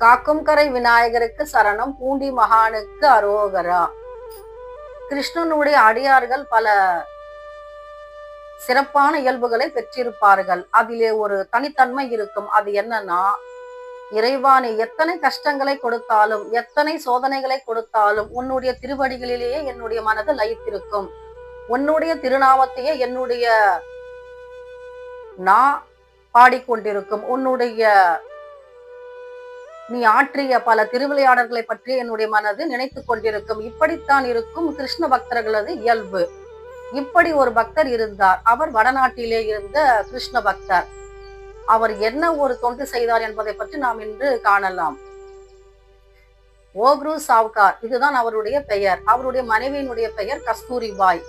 காக்கும் கரை விநாயகருக்கு சரணம், பூண்டி மகானுக்கு அரோகரா. கிருஷ்ணனுடைய அடியார்கள் பல சிறப்பான இயல்புகளை பெற்றிருப்பார்கள். அதிலே ஒரு தனித்தன்மை இருக்கும். அது என்னன்னா, இறைவானே எத்தனை கஷ்டங்களை கொடுத்தாலும், எத்தனை சோதனைகளை கொடுத்தாலும், உன்னுடைய திருவடிகளிலேயே என்னுடைய மனது லயித்திருக்கும். உன்னுடைய திருநாமத்தையே என்னுடைய நான் பாடிக்கொண்டிருக்கும். நீ ஆற்றிய பல திருவிளையாடல்களை பற்றி என்னுடைய மனது நினைத்துக் கொண்டிருக்கும். இப்படித்தான் இருக்கும் கிருஷ்ண பக்தர்களது இயல்பு. இப்படி ஒரு பக்தர் இருந்தார். அவர் வடநாட்டிலே இருந்த கிருஷ்ண பக்தர். அவர் என்ன ஒரு தொண்டு செய்தார் என்பதை பற்றி நாம் இன்று காணலாம். ஓக்ரு சாவ்கார், இதுதான் அவருடைய பெயர். அவருடைய மனைவியினுடைய பெயர் கஸ்தூரிபாய்.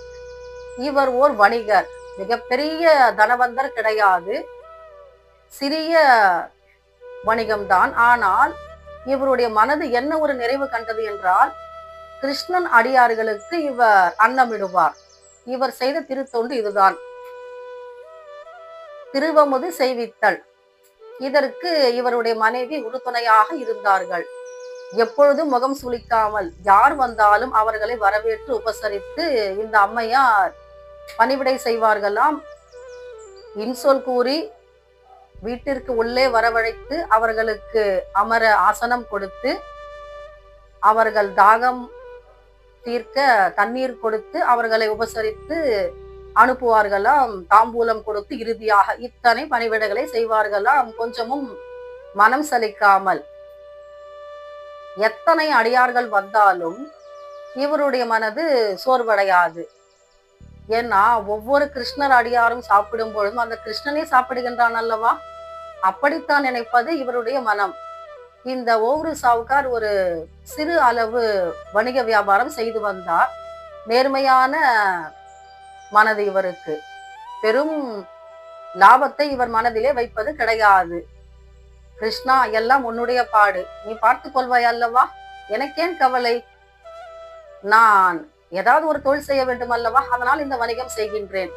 இவர் ஓர் வணிகர். மிகப்பெரிய தனவந்தர் கிடையாது, சிறிய வணிகம்தான். ஆனால் இவருடைய மனது என்ன ஒரு நிறைவு கண்டது என்றால், கிருஷ்ணன் அடியார்களுக்கு இவர் அன்னமிடுவார். இவர் செய்த திருத்தொண்டு இதுதான், திருவமுது செய்வித்தல். இதற்கு இவருடைய மனைவி உறுதுணையாக இருந்தார்கள். எப்பொழுதும் முகம் சுளிக்காமல் யார் வந்தாலும் அவர்களை வரவேற்று உபசரித்து இந்த அம்மையார் பணிவிடை செய்வார்களாம். இன்சொல் கூறி வீட்டிற்கு உள்ளே வரவழைத்து அவர்களுக்கு அமர ஆசனம் கொடுத்து, அவர்கள் தாகம் தீர்க்க தண்ணீர் கொடுத்து அவர்களை உபசரித்து அனுப்புவார்களாம். தாம்பூலம் கொடுத்து இறுதியாக இத்தனை பணிவிடைகளை செய்வார்களாம், கொஞ்சமும் மனம் சலிக்காமல். எத்தனை அடியார்கள் வந்தாலும் இவருடைய மனது சோர்வடையாது. ஏன்னா ஒவ்வொரு கிருஷ்ணர் அடியாரும் சாப்பிடும் பொழுதும் அந்த கிருஷ்ணனே சாப்பிடுகின்றான் அல்லவா, அப்படித்தான் நினைப்பது இவருடைய மனம். இந்த ஓக்ரு சாவ்கார் ஒரு சிறு அளவு வணிக வியாபாரம் செய்து வந்தார். நேர்மையான மனது இவருக்கு. பெரும் லாபத்தை இவர் மனதிலே வைப்பது கிடையாது. கிருஷ்ணா, எல்லாம் உன்னுடைய பாடு, நீ பார்த்து கொள்வாய் அல்லவா, எனக்கேன் கவலை, நான் ஏதாவது ஒரு தொழில் செய்ய வேண்டும் அல்லவா, அதனால் இந்த வணிகம் செய்கின்றேன்.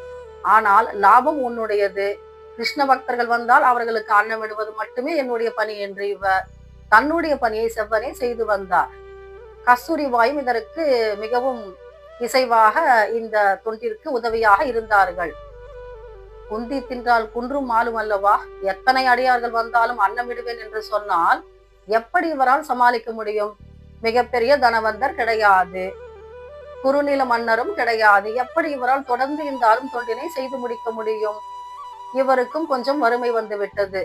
ஆனால் லாபம் உன்னுடையது. கிருஷ்ண பக்தர்கள் வந்தால் அவர்களுக்கு அன்னமிடுவது மட்டுமே என்னுடைய பணி என்று இவர் தன்னுடைய பணியை செவ்வனே செய்து வந்தார். கஸ்தூரிபாயும் இதற்கு மிகவும் இசைவாக இந்த தொண்டிற்கு உதவியாக இருந்தார்கள். குந்தி தின்றால் குன்றும் மாலும் அல்லவா, எத்தனை அடியார்கள் வந்தாலும் அன்னமிடுவேன் என்று சொன்னால் எப்படி இவரால் சமாளிக்க முடியும்? மிகப்பெரிய தனவந்தர் கிடையாது, குறுநில மன்னரும் கிடையாது. எப்படி இவரால் தொடர்ந்து இந்த அரும் தொண்டினை செய்து முடிக்க முடியும்? இவருக்கும் கொஞ்சம் வறுமை வந்து விட்டது.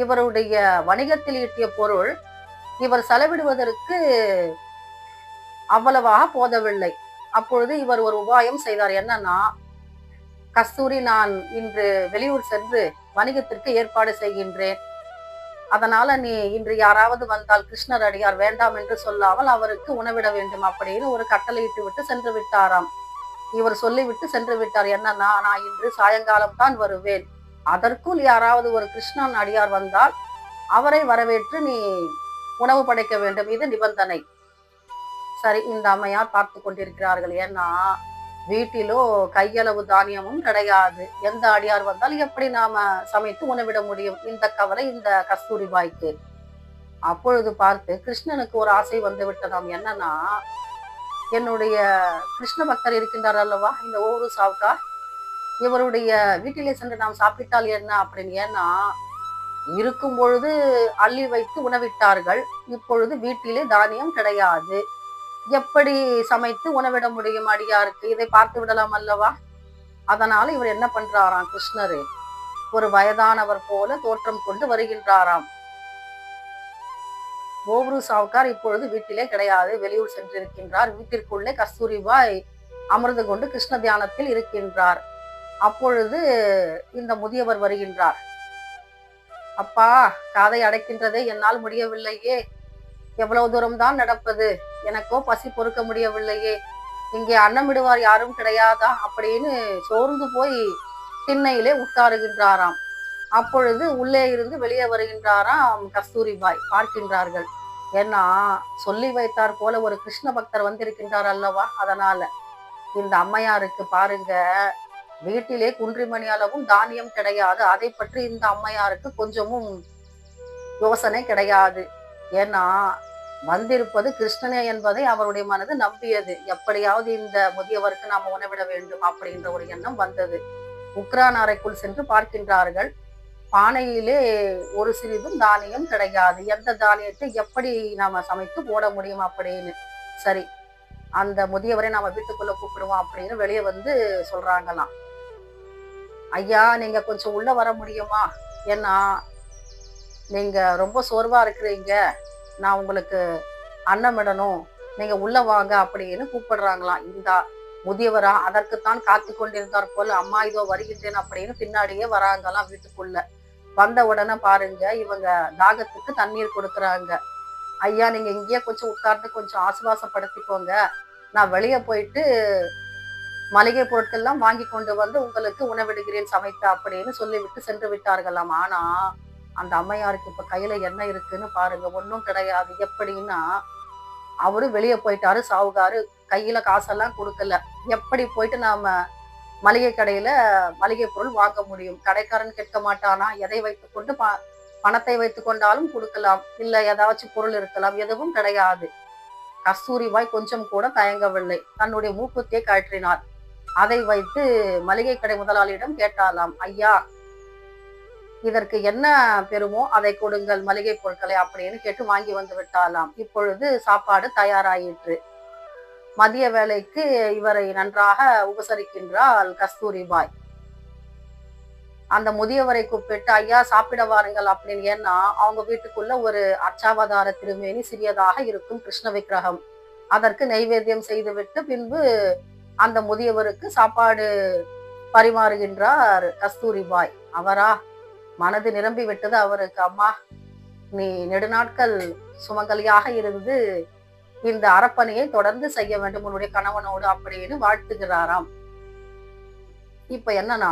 இவருடைய வணிகத்தில் ஈட்டிய பொருள் இவர் செலவிடுவதற்கு அவ்வளவாக போதவில்லை. அப்பொழுது இவர் ஒரு உபாயம் செய்தார். என்னன்னா, கஸ்தூரி, நான் இன்று வெளியூர் சென்று வணிகத்திற்கு ஏற்பாடு செய்கின்றேன். அதனால நீ இன்று யாராவது வந்தால் கிருஷ்ணர் அடியார் வேண்டாம் என்று சொல்லாமல் அவருக்கு உணவிட வேண்டும் அப்படின்னு ஒரு கட்டளையிட்டு விட்டு சென்று விட்டாராம். இவர் சொல்லிவிட்டு சென்று விட்டார். என்னன்னா, நான் இன்று சாயங்காலம் தான் வருவேன், அதற்குள் யாராவது ஒரு கிருஷ்ணன் அடியார் வந்தால் அவரை வரவேற்று நீ உணவு படைக்க வேண்டும், இது நிபந்தனை. சரி, இந்த அம்மையார் பார்த்து கொண்டிருக்கிறார்கள். ஏன்னா வீட்டிலோ கையளவு தானியமும் கிடையாது. எந்த அடியார் வந்தால் எப்படி நாம சமைத்து உணவிட முடியும்? இந்த கவலை இந்த கஸ்தூரிபாய்க்கு. அப்பொழுது பார்த்து கிருஷ்ணனுக்கு ஒரு ஆசை வந்து விட்டதாம். என்னன்னா, என்னுடைய கிருஷ்ண பக்தர் இருக்கின்றார் அல்லவா, இந்த ஓக்ரு சாவ்கார், இவருடைய வீட்டிலே சென்று நாம் சாப்பிட்டால் என்ன அப்படின்னு. ஏன்னா இருக்கும் பொழுது அள்ளி வைத்து உணவிட்டார்கள், இப்பொழுது வீட்டிலே தானியம் கிடையாது, எப்படி சமைத்து உணவிட முடியும் அடியாருக்கு? இதை பார்த்து விடலாம் அல்லவா. அதனால இவர் என்ன பண்றாராம், கிருஷ்ணரு ஒரு வயதானவர் போல தோற்றம் கொண்டு வருகின்றாராம். ஓக்ரு சாவ்கார் இப்பொழுது வீட்டிலே கிடையாது, வெளியூர் சென்றிருக்கின்றார். வீட்டிற்குள்ளே கஸ்தூரிபாய் அமர்ந்து கொண்டு கிருஷ்ண தியானத்தில் இருக்கின்றார். அப்பொழுது இந்த முதியவர் வருகின்றார். அப்பா, காதை அடைக்கின்றதே, என்னால் முடியவில்லையே, எவ்வளவு தூரம் தான் நடப்பது, எனக்கோ பசி பொறுக்க முடியவில்லையே, இங்கே அன்னமிடுவார் யாரும் கிடையாதா அப்படின்னு சோர்ந்து போய் திண்ணையிலே உட்காருகின்றாராம். அப்பொழுது உள்ளே இருந்து வெளியே வருகின்றாராம் கஸ்தூரிபாய். பார்க்கின்றார்கள். ஏன்னா சொல்லி வைத்தார் போல ஒரு கிருஷ்ண பக்தர் வந்திருக்கின்றார் அல்லவா. அதனால இந்த அம்மையாருக்கு பாருங்க, வீட்டிலே குன்றிமணி அளவும் தானியம் கிடையாது. அதை பற்றி இந்த அம்மையாருக்கு கொஞ்சமும் யோசனை கிடையாது. ஏன்னா வந்திருப்பது கிருஷ்ணனே என்பதை அவருடைய மனது நம்பியது. எப்படியாவது இந்த முதியவருக்கு நாம உணவிட வேண்டும் அப்படின்ற ஒரு எண்ணம் வந்தது. உக்ரான் அறைக்குள் சென்று பார்க்கின்றார்கள். பானையிலே ஒரு சிறிதும் தானியம் கிடையாது. எந்த தானியத்தை எப்படி நாம சமைத்து போட முடியும் அப்படின்னு. சரி, அந்த முதியவரை நாம வீட்டுக்குள்ள கூப்பிடுவோம் அப்படின்னு வெளியே வந்து சொல்றாங்களாம். ஐயா, நீங்க கொஞ்சம் உள்ள வர முடியுமா? ஏன்னா நீங்க ரொம்ப சோர்வா இருக்கிறீங்க, நான் உங்களுக்கு அன்னமிடணும், நீங்க உள்ள வாங்க அப்படின்னு கூப்பிடுறாங்களாம். இந்த முதியவரா அதற்குத்தான் காத்து கொண்டிருந்தார் போல, அம்மா இதோ வருகின்றேன் அப்படின்னு பின்னாடியே வராங்களாம் வீட்டுக்குள்ள. வந்த உடனே பாருங்க, இவங்க தாகத்துக்கு தண்ணீர் கொடுக்குறாங்க. ஐயா, நீங்க இங்கேயே கொஞ்சம் உட்கார்ந்து கொஞ்சம் ஆசுவாசப்படுத்திக்கோங்க, நான் வெளியே போயிட்டு மளிகை பொருட்கள் எல்லாம் வாங்கி கொண்டு வந்து உங்களுக்கு உணவிடுகிறேன் சமைத்த அப்படின்னு சொல்லிவிட்டு சென்று விட்டார்களாம். ஆனா அந்த அம்மையாருக்கு இப்ப கையில என்ன இருக்குன்னு பாருங்க, ஒன்றும் கிடையாது. எப்படின்னா அவரு வெளியே போயிட்டாரு, சாவுகாரு கையில காசெல்லாம் கொடுக்கல. எப்படி போயிட்டு நாம மளிகை கடையில மளிகை பொருள் வாங்க முடியும்? கடைக்காரன் கேட்க மாட்டானா? எதை வைத்துக்கொண்டு பணத்தை வைத்துக் கொண்டாலும் கொடுக்கலாம், இல்ல ஏதாச்சும் பொருள் இருக்கலாம், எதுவும் கிடையாது. கஸ்தூரிபாய் கொஞ்சம் கூட தயங்கவில்லை. தன்னுடைய மூக்குத்தியை கழற்றினார். அதை வைத்து மளிகை கடை முதலாளியிடம் கேட்டாலாம். ஐயா, இதற்கு என்ன பெறுமோ அதை கொடுங்கள், மளிகை பொருட்களை அப்படின்னு கேட்டு வாங்கி வந்து விட்டாலாம். இப்பொழுது சாப்பாடு தயாராயிற்று. மதிய வேளைக்கு இவரை நன்றாக உபசரிக்கின்றாள் கஸ்தூரிபாய். அந்த முதியவரை கூப்பிட்டு, ஐயா சாப்பிட வாருங்கள் அப்படின்னு. ஏன்னா அவங்க வீட்டுக்குள்ள ஒரு அர்ச்சாவதார திருமேனி சிறியதாக இருக்கும் கிருஷ்ண விக்கிரகம். அதற்கு நைவேத்தியம் செய்துவிட்டு பின்பு அந்த முதியவருக்கு சாப்பாடு பரிமாறுகின்றார் கஸ்தூரிபாய். அவரா மனது நிரம்பி விட்டது அவருக்கு. அம்மா, நீ நெடுநாட்கள் சுமங்கலியாக இருந்து இந்த அரப்பணியை தொடர்ந்து செய்ய வேண்டும் உன்னுடைய கணவனோடு அப்படின்னு வாழ்த்துகிறாராம். இப்ப என்னன்னா,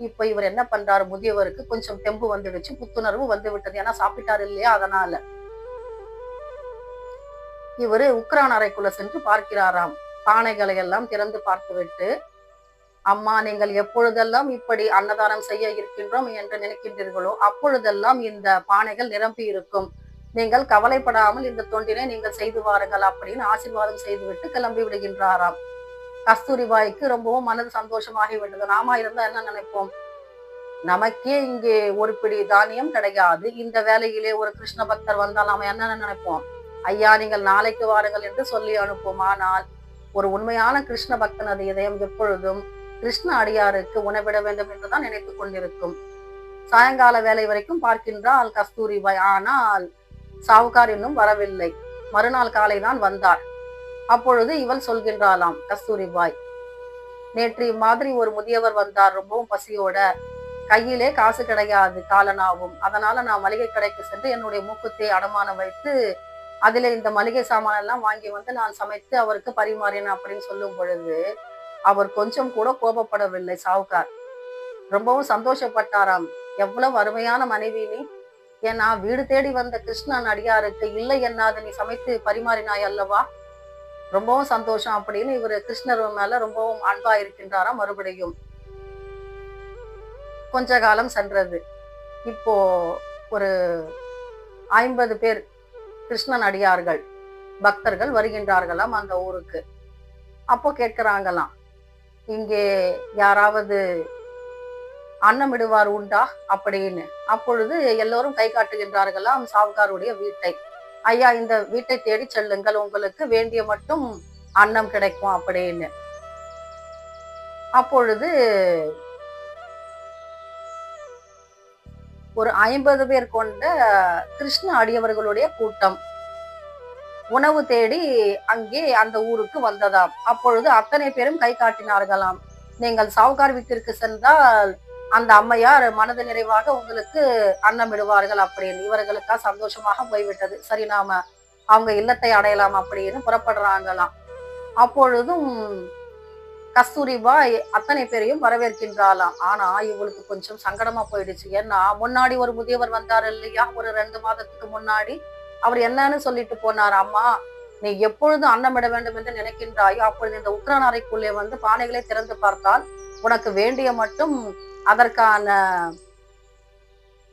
இப்ப இவர் என்ன பண்றாரு, முதியவருக்கு கொஞ்சம் தெம்பு வந்துடுச்சு, புத்துணர்வு வந்து விட்டது. ஏன்னா சாப்பிட்டாரு இல்லையா, அதனால இவரு உக்ரான் அறைக்குள்ள சென்று பார்க்கிறாராம். பானைகளை எல்லாம் திறந்து பார்த்துவிட்டு, அம்மா, நீங்கள் எப்பொழுதெல்லாம் இப்படி அன்னதானம் செய்ய இருக்கின்றோம் என்று நினைக்கின்றீர்களோ அப்பொழுதெல்லாம் இந்த பானைகள் நிரம்பி இருக்கும். நீங்கள் கவலைப்படாமல் இந்த தொண்டினை நீங்கள் செய்து வாருங்கள் அப்படின்னு ஆசீர்வாதம் செய்துவிட்டு கிளம்பி விடுகின்றாராம். கஸ்தூரிபாய்க்கு ரொம்பவும் மனது சந்தோஷமாகி விட்டது. நாம இருந்தா என்ன நினைப்போம்? நமக்கே இங்கே ஒரு பிடி தானியம் கிடையாது, இந்த வேலையிலே ஒரு கிருஷ்ண பக்தர் வந்தால் நாம என்ன நினைப்போம்? ஐயா, நீங்கள் நாளைக்கு வாருங்கள் என்று சொல்லி அனுப்பும். ஆனால் ஒரு உண்மையான கிருஷ்ண பக்தனது இதயம் எப்பொழுதும் கிருஷ்ண அடியாருக்கு உணவிட வேண்டும் என்றுதான் நினைத்துக் கொண்டிருக்கும். சாயங்கால வேலை வரைக்கும் பார்க்கின்றாள் கஸ்தூரிபாய். ஆனால் சாவுகார் இன்னும் வரவில்லை. மறுநாள் காலை தான் வந்தார். அப்பொழுது இவள் சொல்கின்றாளாம் கஸ்தூரிபாய், நேற்று இம்மாதிரி ஒரு முதியவர் வந்தார், ரொம்பவும் பசியோட, கையிலே காசு கிடையாது, காலனாவும். அதனால நான் மளிகை கடைக்கு சென்று என்னுடைய மூக்குத்தியை அடமானம் வைத்து அதிலே இந்த மளிகை சாமான் எல்லாம் வாங்கி வந்து நான் சமைத்து அவருக்கு பரிமாறினேன் அப்படின்னு சொல்லும் பொழுது அவர் கொஞ்சம் கூட கோபப்படவில்லை. சாவுகார் ரொம்பவும் சந்தோஷப்பட்டாராம். எவ்வளவு அருமையான மனைவி நீ! ஏன்னா வீடு தேடி வந்த கிருஷ்ணன் அடியாருக்கு இல்லை என்னாது நீ சமைத்து பரிமாறினாய் அல்லவா, ரொம்பவும் சந்தோஷம் அப்படின்னு இவரு கிருஷ்ணர் மேல ரொம்பவும் அன்பா இருக்கின்றாராம். மறுபடியும் கொஞ்ச காலம் சென்றது. இப்போ ஒரு 50 பேர் கிருஷ்ணன் அடியார்கள் பக்தர்கள் வருகின்றார்களாம் அந்த ஊருக்கு. அப்போ கேட்கிறாங்களாம், இங்கே யாராவது அன்னமிடுவார் உண்டா அப்படின்னு. அப்பொழுது எல்லோரும் கை காட்டுகின்றார்களாம் சாவுகாருடைய வீட்டை. ஐயா, இந்த வீட்டை தேடி செல்லுங்கள், உங்களுக்கு வேண்டிய மட்டும் அன்னம் கிடைக்கும் அப்படின்னு. அப்பொழுது ஒரு 50 பேர் கொண்ட கிருஷ்ண அடியவர்களுடைய கூட்டம் உணவு தேடி அங்கே அந்த ஊருக்கு வந்ததாம். அப்பொழுது அத்தனை பேரும் கை காட்டினார்களாம். நீங்கள் சாவுகார் வீட்டிற்கு சென்றால் அந்த அம்மையார் மனது நிறைவாக உங்களுக்கு அன்னமிடுவார்கள் அப்படின்னு. இவர்களுக்கா சந்தோஷமாக போய்விட்டது. சரி, நாம அவங்க இல்லத்தை அடையலாம் அப்படின்னு புறப்படுறாங்களாம். அப்பொழுதும் கஸ்தூரிபாய் அத்தனை பேரையும் வரவேற்கின்றாளாம். ஆனா இவளுக்கு கொஞ்சம் சங்கடமா போயிடுச்சு. ஏன்னா முன்னாடி ஒரு முதியவர் வந்தார் இல்லையா, ஒரு 2 மாதத்துக்கு முன்னாடி. அவர் என்னன்னு சொல்லிட்டு போனார், அம்மா, நீ எப்பொழுது அன்னமிட வேண்டும் என்று நினைக்கின்றாயோ அப்பொழுது இந்த உக்ரான் அறைக்குள்ளே வந்து பானைகளை திறந்து பார்த்தால் உனக்கு வேண்டிய மட்டும் அதற்கான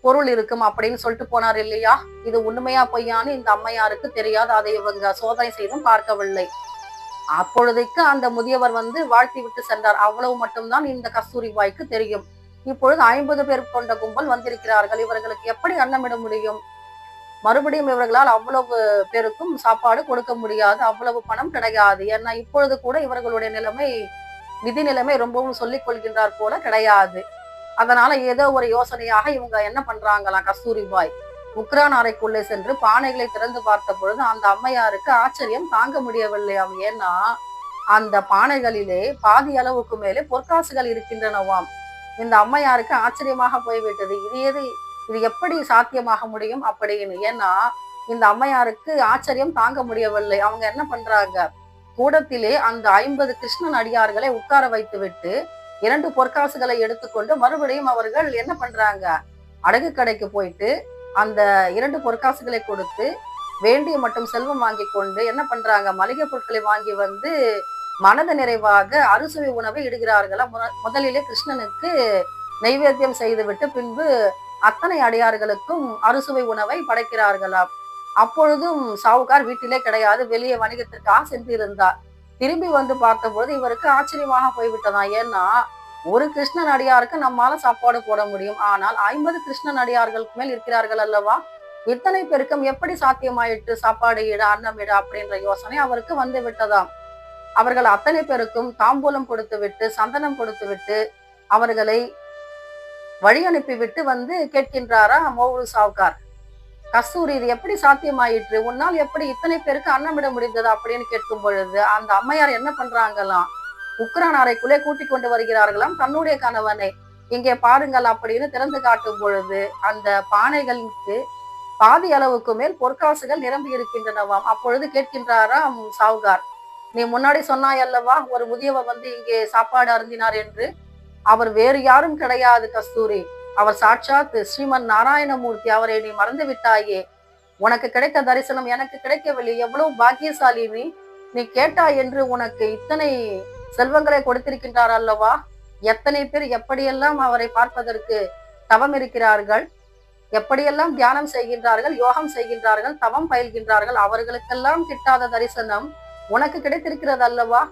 பொருள் இருக்கும் அப்படின்னு சொல்லிட்டு போனார் இல்லையா? இது உண்மையா பொய்யான்னு இந்த அம்மையாருக்கு தெரியாது. அதை இவங்க சோதனை செய்தும் பார்க்கவில்லை. அப்பொழுதைக்கு அந்த முதியவர் வாழ்த்தி விட்டு சென்றார். அவ்வளவு மட்டும்தான் இந்த கஸ்தூரிபாய்க்கு தெரியும். இப்பொழுது 50 பேர் கொண்ட கும்பல் வந்திருக்கிறார்கள். இவர்களுக்கு எப்படி அன்னமிட முடியும்? மறுபடியும் இவர்களால் அவ்வளவு பேருக்கும் சாப்பாடு கொடுக்க முடியாது. அவ்வளவு பணம் கிடையாது. ஏன்னா இப்பொழுது கூட இவர்களுடைய நிதி நிலைமை ரொம்பவும் சொல்லிக் கொள்கின்றார் போல கிடையாது. அதனால ஏதோ ஒரு யோசனையாக இவங்க என்ன பண்றாங்களாம், கஸ்தூரிபாய் உக்ரான் அறைக்குள்ளே சென்று பானைகளை திறந்து பார்த்த பொழுது அந்த அம்மையாருக்கு ஆச்சரியம் தாங்க முடியவில்லையாம். ஏன்னா அந்த பானைகளிலே பாதி அளவுக்கு மேலே பொற்காசுகள் இருக்கின்றனவாம். இந்த அம்மையாருக்கு ஆச்சரியமாக போய்விட்டது. இது எப்படி சாத்தியமாக முடியும் அப்படின்னு. ஏன்னா இந்த அம்மையாருக்கு ஆச்சரியம் தாங்க முடியவில்லை. அவங்க என்ன பண்றாங்க, கூடத்திலே அந்த 50 கிருஷ்ணன் அடியார்களை உட்கார வைத்து விட்டு 2 பொற்காசுகளை எடுத்துக்கொண்டு மறுபடியும் அவர்கள் என்ன பண்றாங்க, அடகு கடைக்கு போயிட்டு அந்த 2 பொற்காசுகளை கொடுத்து வேண்டிய மட்டும் செல்வம் வாங்கி கொண்டு என்ன பண்றாங்க, மளிகை பொருட்களை வாங்கி மனது நிறைவாக அறுசுவை உணவை இடுகிறார்களா. முதலிலே கிருஷ்ணனுக்கு நைவேத்தியம் செய்துவிட்டு பின்பு அத்தனை அடியார்களுக்கும் அறுசுவை உணவை படைக்கிறார்களாம். அப்பொழுதும் சாவுகார் வீட்டிலே கிடையாது, வெளியே வணிகத்திற்காக சென்றிருந்தார். திரும்பி பார்த்தபோது இவருக்கு ஆச்சரியமாக போய்விட்டதாம். ஏன்னா ஒரு கிருஷ்ணன் அடியாருக்கு நம்மால சாப்பாடு போட முடியும், ஆனால் 50 கிருஷ்ணன் அடியார்களுக்கு மேல் இருக்கிறார்கள் அல்லவா, இத்தனை பேருக்கும் எப்படி சாத்தியமாயிட்டு சாப்பாடு இட அன்னம் இட அப்படின்ற யோசனை அவருக்கு விட்டதாம். அவர்கள் அத்தனை பேருக்கும் தாம்பூலம் கொடுத்து விட்டு சந்தனம் கொடுத்து விட்டு அவர்களை வழி அனுப்பி விட்டு கேட்கின்றாரா மோகுரு சாவுக்கார், கஸ்தூரி இது எப்படி சாத்தியமாயிற்று, உன்னால் எப்படி இத்தனை பேருக்கு அன்னமிட முடிந்தது அப்படின்னு கேட்கும் பொழுது அந்த அம்மையார் என்ன பண்றாங்களாம், உக்ரான் அறைக்குள்ளே கூட்டிக் கொண்டு வருகிறார்களாம் தன்னுடைய கணவனை. இங்கே பாருங்கள் அப்படின்னு திறந்து காட்டும் பொழுது அந்த பானைகளுக்கு பாதி அளவுக்கு மேல் பொற்காசுகள் நிரம்பி இருக்கின்றனவாம். அப்பொழுது கேட்கின்றாராம் சாவுகார், நீ முன்னாடி சொன்னாய் அல்லவா ஒரு முதியவர் இங்கே சாப்பாடு அருந்தினார் என்று, அவர் வேறு யாரும் கிடையாது கஸ்தூரி, அவர் சாட்சாத் ஸ்ரீமன் நாராயணமூர்த்தி, அவரை நீ மறந்து விட்டாயே. உனக்கு கிடைத்த தரிசனம் எனக்கு கிடைக்கவில்லை, எவ்வளவு பாக்கியசாலி நீ கேட்டாய் என்று உனக்கு இத்தனை செல்வங்களை கொடுத்திருக்கின்றார் அல்லவா. எத்தனை பேர் எப்படியெல்லாம் அவரை பார்ப்பதற்கு தவம் இருக்கிறார்கள், எப்படியெல்லாம் தியானம் செய்கின்றார்கள், யோகம் செய்கின்றார்கள், தவம் பயில்கின்றார்கள், அவர்களுக்கெல்லாம் கிட்டாத தரிசனம் உனக்கு கிடைத்திருக்கிறது அல்லவா,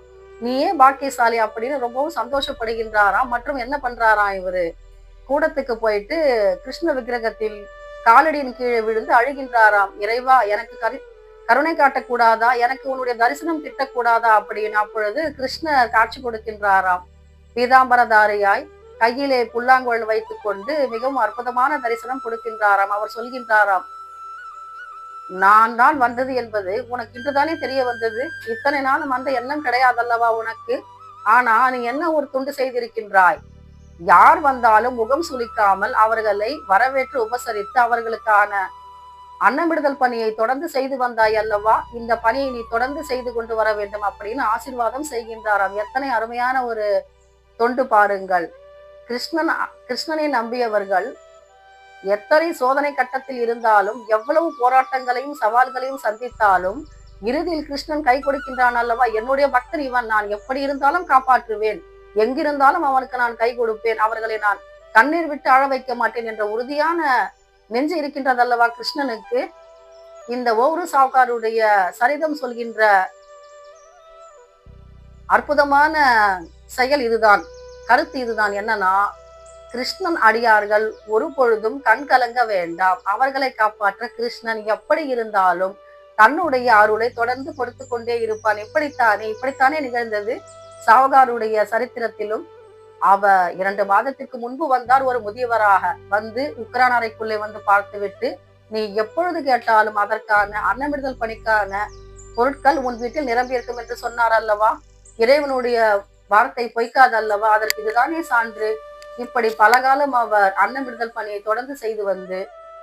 நீயே பாக்கியசாலி அப்படின்னு ரொம்பவும் சந்தோஷப்படுகின்றாராம். மற்றும் என்ன பண்றாராம், இவரு கூடத்துக்கு போயிட்டு கிருஷ்ண விக்கிரகத்தில் காலடியின் கீழே விழுந்து அழுகின்றாராம். இறைவா, எனக்கு கருணை காட்டக்கூடாதா, எனக்கு உன்னுடைய தரிசனம் கிட்டக்கூடாதா அப்படின்னு. அப்பொழுது கிருஷ்ணர் காட்சி கொடுக்கின்றாராம். பீதாம்பரதாரியாய் கையிலே புல்லாங்குழல் வைத்துக் கொண்டு மிகவும் அற்புதமான தரிசனம் கொடுக்கின்றாராம். அவர் சொல்கின்றாராம், நான் தான் வந்தது என்பது உனக்கு இன்றுதானே தெரிய வந்தது, இத்தனை நாளும் அந்த எண்ணம் கிடையாதல்லவா உனக்கு. ஆனா நீ என்ன ஒரு துண்டு செய்திருக்கின்றாய், யார் வந்தாலும் முகம் சுளிக்காமல் அவர்களை வரவேற்று உபசரித்து அவர்களுக்கான அன்னமிடுதல் பணியை தொடர்ந்து செய்து வந்தாய் அல்லவா, இந்த பணியை நீ தொடர்ந்து செய்து கொண்டு வர வேண்டும் அப்படின்னு ஆசீர்வாதம் செய்கின்றாராம். எத்தனை அருமையான ஒரு தொண்டு பாருங்கள். கிருஷ்ணனை நம்பியவர்கள் எத்தனை சோதனை கட்டத்தில் இருந்தாலும் எவ்வளவு போராட்டங்களையும் சவால்களையும் சந்தித்தாலும் இறுதியில் கிருஷ்ணன் கை கொடுக்கின்றான் அல்லவா, என்னுடைய பக்தர் இவன், நான் எப்படி இருந்தாலும் காப்பாற்றுவேன், எங்கிருந்தாலும் அவனுக்கு நான் கை கொடுப்பேன், அவர்களை நான் கண்ணீர் விட்டு அழ வைக்க மாட்டேன் என்ற உறுதியான நெஞ்சு இருக்கின்றது அல்லவா கிருஷ்ணனுக்கு. இந்த ஒவ்வொரு சாவுக்காருடைய சரிதம் சொல்கின்ற அற்புதமான செயல் இதுதான், கருத்து இதுதான். என்னன்னா, கிருஷ்ணன் அடியார்கள் ஒரு பொழுதும் கண் கலங்க வேண்டாம், அவர்களை காப்பாற்ற கிருஷ்ணன் எப்படி இருந்தாலும் தன்னுடைய அருளை தொடர்ந்து கொடுத்து கொண்டே இருப்பான். இப்படித்தானே நிகழ்ந்தது சாவுகாருடைய சரித்திரத்திலும். அவ 2 மாதத்திற்கு முன்பு வந்தார், ஒரு முதியவராக உக்ரான் அறைக்குள்ளே பார்த்து விட்டு, நீ எப்பொழுது கேட்டாலும் அதற்கான அன்னமிடுதல் பணிக்கான பொருட்கள் உன் வீட்டில் நிரம்பி இருக்கும் என்று சொன்னார் அல்லவா. இறைவனுடைய வார்த்தை பொய்க்காது அல்லவா, அதற்கு இதுதானே சான்று. இப்படி பலகாலம் அவர் அன்னமிடுதல் பணியை தொடர்ந்து செய்து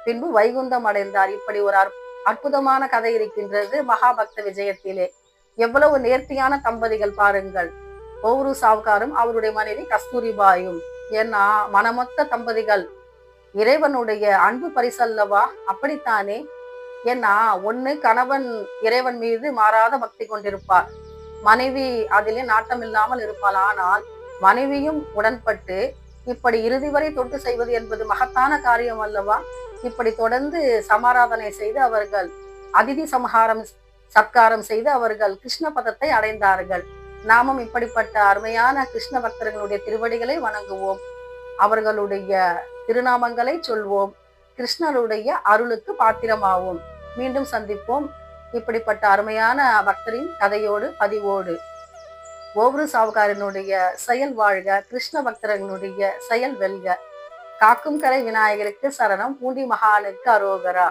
பின்பு வைகுந்தம் அடைந்தார். இப்படி ஒரு அற்புதமான கதை இருக்கின்றது மகாபக்த விஜயத்திலே. எவ்வளவு நேர்த்தியான தம்பதிகள் பாருங்கள், ஒவ்வொரு சாவுக்காரும் அவருடைய மனைவி கஸ்தூரிபாயும். ஏன்னா மனமொத்த தம்பதிகள், இறைவனுடைய அன்பு பரிசல்லவா. அப்படித்தானே. ஏன்னா ஒண்ணு கணவன் இறைவன் மீது மாறாத பக்தி கொண்டிருப்பார், மனைவி அதிலே நாட்டம் இல்லாமல் இருப்பாள். ஆனால் மனைவியும் உடன்பட்டு இப்படி இறுதி வரை தொண்டு செய்வது என்பது மகத்தான காரியம் அல்லவா? இப்படி தொடர்ந்து சமாராதனை செய்து அவர்கள் அதிதி சமகாரம் சத்காரம் செய்து அவர்கள் கிருஷ்ண பதத்தை அடைந்தார்கள். நாமும் இப்படிப்பட்ட அருமையான கிருஷ்ண பக்தர்களுடைய திருவடிகளை வணங்குவோம், அவர்களுடைய திருநாமங்களை சொல்வோம், கிருஷ்ணருடைய அருளுக்கு பாத்திரமாவோம். மீண்டும் சந்திப்போம் இப்படிப்பட்ட அருமையான பக்தரின் கதையோடு பதிவோடு. ஒவ்வொரு சாவுகாரனுடைய செயல் வாழ்க, கிருஷ்ண பக்தர்களுடைய செயல் வெல்க. காக்கும் கரை விநாயகருக்கு சரணம், பூண்டி மகானுக்கு அரோகரா.